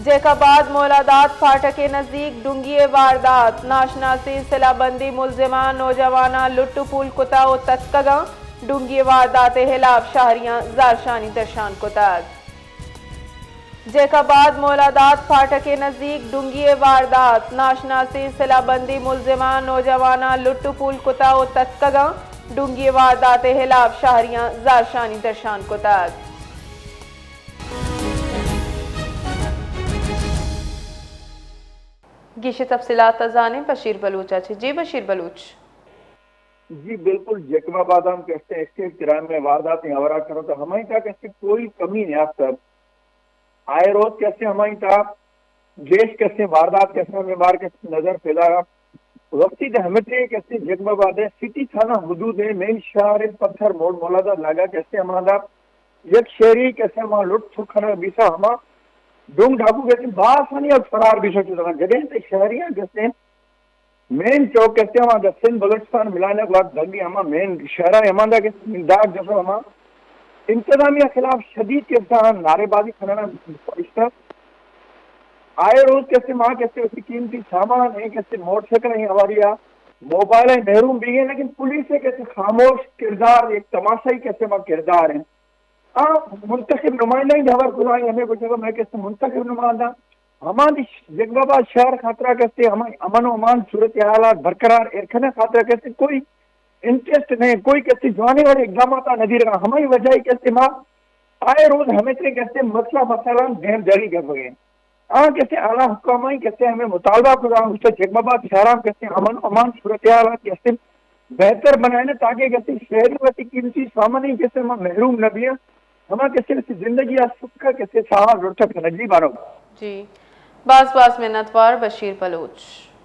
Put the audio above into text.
जैकाबाद मौलादात फाटक के नज़दीक डूंगी वारदात नाशनासी सिलाबंदी मुलजिमान नौजवाना लुट्टू पुल कुता व तस्कगा डूंगी वारदात हिलाफ शाहरियां जारशानी दर्शान कुताद। जैकाबाद मौलादात फाटक के नज़दीक डूंगी वारदात नाशनासी सिलाबंदी मुलजिमान नौजवाना लुट्टू पुल कुता व तस्कगा डूंगी वारदात हिलाफ शाहरियां जारशानी दर्शान कुताद। गिशी तफसीलात जाने बशीर बलूच अच्छे। जी बशीर बलूच। जी बिल्कुल, जैकबाबाद हम कहते हैं इसके किराए में वारदात हवरा करो तो हमारी था कैसे कोई कमी नहीं आप सब आए रोज कैसे हमारी था देश कैसे वारदात कैसे हमें बार कैसे नजर फैला वक्ती हमें कैसे जैकबाबाद है सिटी थाना हदूद है मेन शहर पत्थर मोड़ मौलादा लगा कैसे हमारा एक शहरी कैसे हमारा लुट सुखना बीसा हमारा डोंग ढाकू कैसे बासानी और फरार भी सकते जगह शहरिया कैसे मेन चौक कैसे हमारा सिंध बलोचिस्तान मिलाने के बाद दंगी हमारा मेन शहरा हमारा कैसे मिलदार जैसा हमारा इंतजामिया खिलाफ शदीद कैसे नारेबाजी करना फरिश्ता आए रोज कैसे माँ कैसे उसकी कीमती सामान है कैसे मोटरसाइकिल है हमारी मोबाइल है महरूम भी है लेकिन पुलिस है कैसे खामोश किरदार एक तमाशाई कैसे वहाँ किरदार है मुंतखब नुमाइंदा ही हमारे खुदाई हमें कुछ मैं कैसे मुंतखब नुमाइंदा हमारी जैकबाबाद शहर खातरा कैसे हमारी अमन अमान सूरत हालात बरकरार एरखने खातरा कैसे कोई इंटरेस्ट नहीं कोई कैसे जाने वाले इकदाम नहीं रहा हमारी वजह कैसे माँ आए रोज हमें से कैसे मसला मसला गैर जारी कर गए कैसे आला हुक्म कैसे हमें मुतालबा खुदा उससे जैकबाबाद शहर कैसे अमन अमान सूरत हालात कैसे बेहतर बनाए ताकि कैसे शहरी वती कीमती सामान कैसे हम महरूम न भी हमारा कैसे जिंदगी सुख कैसे साहा रोटक नजरी बारो। जी बास बास मिन्नतवार बशीर बलूच।